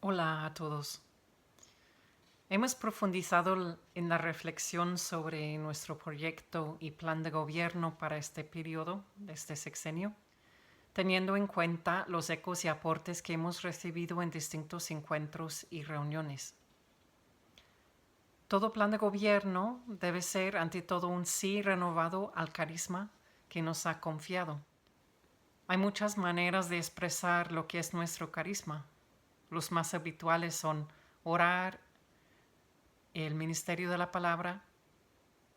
Hola a todos. Hemos profundizado en la reflexión sobre nuestro proyecto y plan de gobierno para este periodo, de este sexenio, teniendo en cuenta los ecos y aportes que hemos recibido en distintos encuentros y reuniones. Todo plan de gobierno debe ser, ante todo, un sí renovado al carisma que nos ha confiado. Hay muchas maneras de expresar lo que es nuestro carisma. Los más habituales son orar, el ministerio de la palabra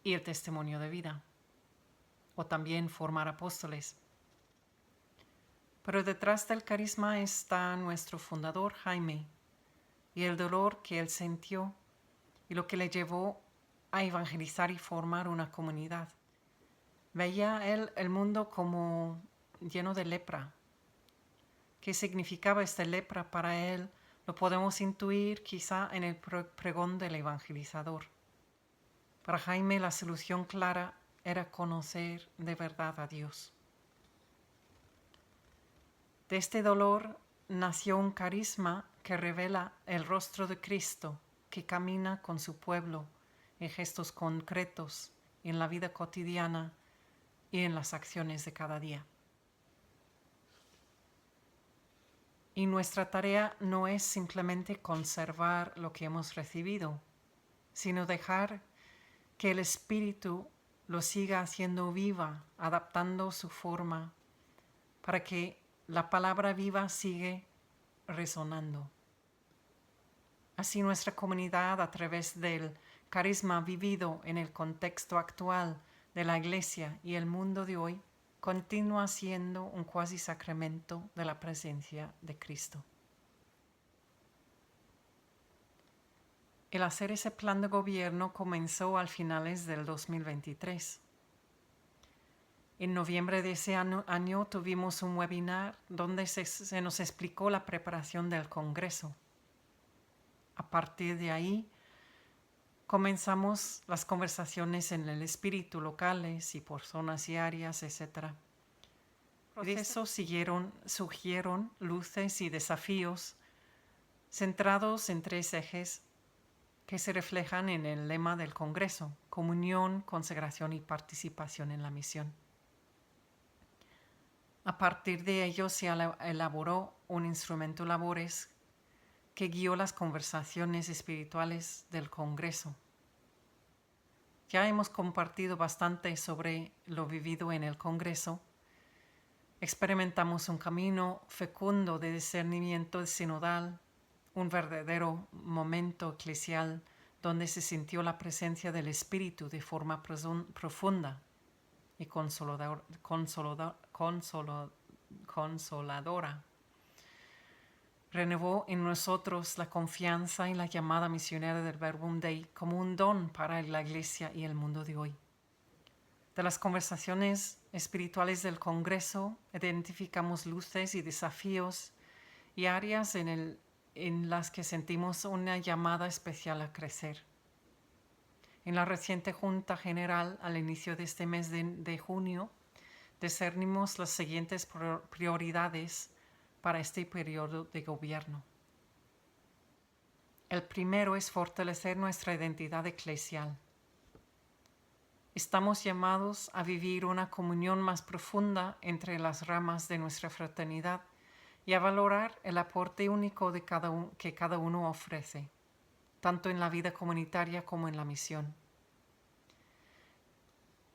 y el testimonio de vida, o también formar apóstoles. Pero detrás del carisma está nuestro fundador Jaime y el dolor que él sintió y lo que le llevó a evangelizar y formar una comunidad. Veía él el mundo como lleno de lepra. ¿Qué significaba esta lepra para él? Lo podemos intuir quizá en el pregón del evangelizador. Para Jaime la solución clara era conocer de verdad a Dios. De este dolor nació un carisma que revela el rostro de Cristo, que camina con su pueblo en gestos concretos, en la vida cotidiana y en las acciones de cada día. Y nuestra tarea no es simplemente conservar lo que hemos recibido, sino dejar que el Espíritu lo siga haciendo viva, adaptando su forma, para que la palabra viva sigue resonando. Así nuestra comunidad, a través del carisma vivido en el contexto actual de la Iglesia y el mundo de hoy, continúa siendo un cuasi sacramento de la presencia de Cristo. El hacer ese plan de gobierno comenzó al finales del 2023. En noviembre de ese año tuvimos un webinar donde se nos explicó la preparación del Congreso. A partir de ahí comenzamos las conversaciones en el espíritu locales y por zonas y áreas, etc. De eso surgieron luces y desafíos centrados en 3 ejes que se reflejan en el lema del Congreso: comunión, consagración y participación en la misión. A partir de ello se elaboró un instrumento labores que guió las conversaciones espirituales del Congreso. Ya hemos compartido bastante sobre lo vivido en el Congreso. Experimentamos un camino fecundo de discernimiento sinodal, un verdadero momento eclesial donde se sintió la presencia del Espíritu de forma profunda y consoladora. Renovó en nosotros la confianza y la llamada misionera del Verbum Dei como un don para la Iglesia y el mundo de hoy. De las conversaciones espirituales del Congreso identificamos luces y desafíos y áreas en las que sentimos una llamada especial a crecer. En la reciente Junta General, al inicio de este mes de junio, discernimos las siguientes prioridades para este periodo de gobierno. El primero es fortalecer nuestra identidad eclesial. Estamos llamados a vivir una comunión más profunda entre las ramas de nuestra fraternidad y a valorar el aporte único que cada uno ofrece, tanto en la vida comunitaria como en la misión.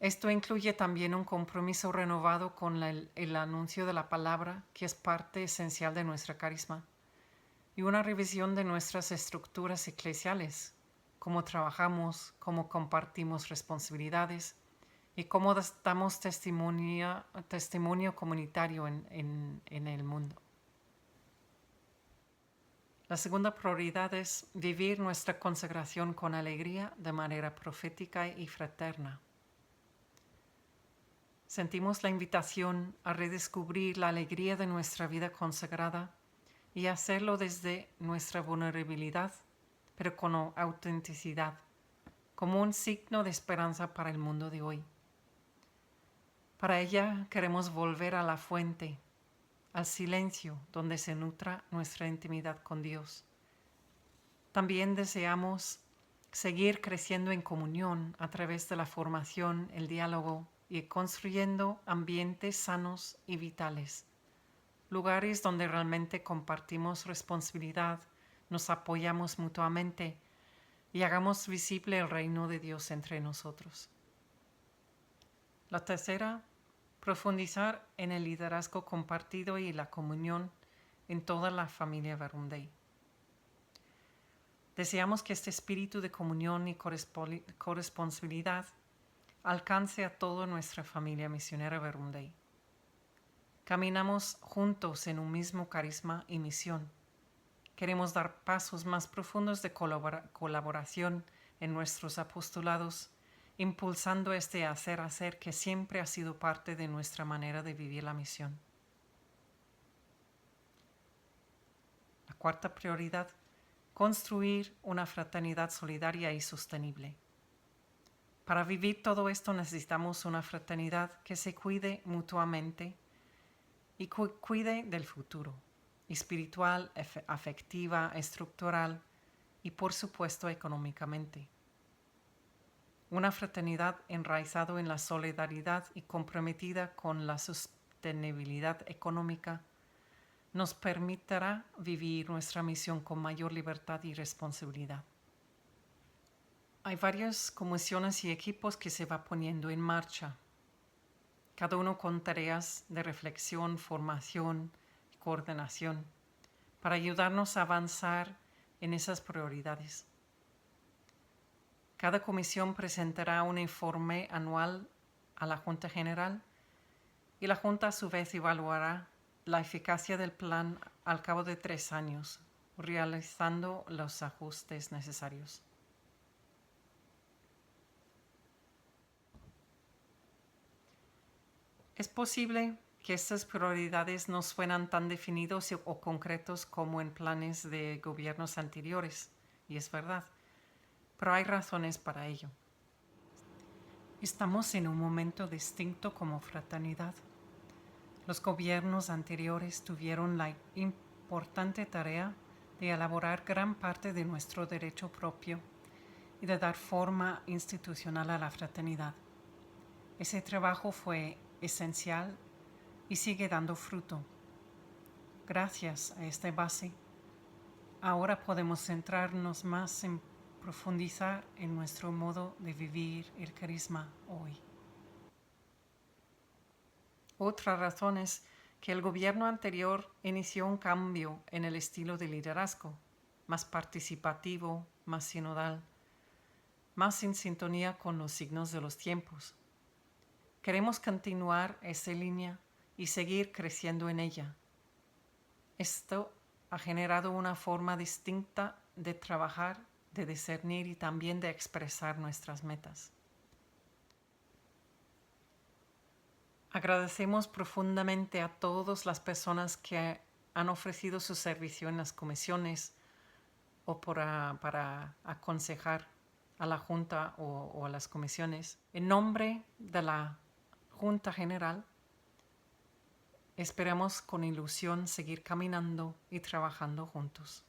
Esto incluye también un compromiso renovado con el anuncio de la palabra, que es parte esencial de nuestro carisma, y una revisión de nuestras estructuras eclesiales, cómo trabajamos, cómo compartimos responsabilidades y cómo damos testimonio comunitario en el mundo. La segunda prioridad es vivir nuestra consagración con alegría de manera profética y fraterna. Sentimos la invitación a redescubrir la alegría de nuestra vida consagrada y hacerlo desde nuestra vulnerabilidad, pero con autenticidad, como un signo de esperanza para el mundo de hoy. Para ella queremos volver a la fuente, al silencio donde se nutra nuestra intimidad con Dios. También deseamos seguir creciendo en comunión a través de la formación, el diálogo y construyendo ambientes sanos y vitales, lugares donde realmente compartimos responsabilidad, nos apoyamos mutuamente y hagamos visible el reino de Dios entre nosotros. La tercera, profundizar en el liderazgo compartido y la comunión en toda la familia Varunday. Deseamos que este espíritu de comunión y corresponsabilidad alcance a toda nuestra familia misionera Varunday. Caminamos juntos en un mismo carisma y misión. Queremos dar pasos más profundos de colaboración en nuestros apostolados, impulsando este hacer que siempre ha sido parte de nuestra manera de vivir la misión. La cuarta prioridad, construir una fraternidad solidaria y sostenible. Para vivir todo esto necesitamos una fraternidad que se cuide mutuamente y cuide del futuro, espiritual, afectiva, estructural y por supuesto económicamente. Una fraternidad enraizada en la solidaridad y comprometida con la sostenibilidad económica nos permitirá vivir nuestra misión con mayor libertad y responsabilidad. Hay varias comisiones y equipos que se va poniendo en marcha, cada uno con tareas de reflexión, formación y coordinación, para ayudarnos a avanzar en esas prioridades. Cada comisión presentará un informe anual a la Junta General y la Junta a su vez evaluará la eficacia del plan al cabo de 3 años, realizando los ajustes necesarios. Es posible que estas prioridades no suenan tan definidos o concretos como en planes de gobiernos anteriores, y es verdad, pero hay razones para ello. Estamos en un momento distinto como fraternidad. Los gobiernos anteriores tuvieron la importante tarea de elaborar gran parte de nuestro derecho propio y de dar forma institucional a la fraternidad. Ese trabajo fue esencial y sigue dando fruto. Gracias a esta base, ahora podemos centrarnos más en profundizar en nuestro modo de vivir el carisma hoy. Otra razón es que el gobierno anterior inició un cambio en el estilo de liderazgo, más participativo, más sinodal, más en sintonía con los signos de los tiempos. Queremos continuar esa línea y seguir creciendo en ella. Esto ha generado una forma distinta de trabajar, de discernir y también de expresar nuestras metas. Agradecemos profundamente a todas las personas que han ofrecido su servicio en las comisiones o para aconsejar a la Junta o a las comisiones. En nombre de la Junta General, esperamos con ilusión seguir caminando y trabajando juntos.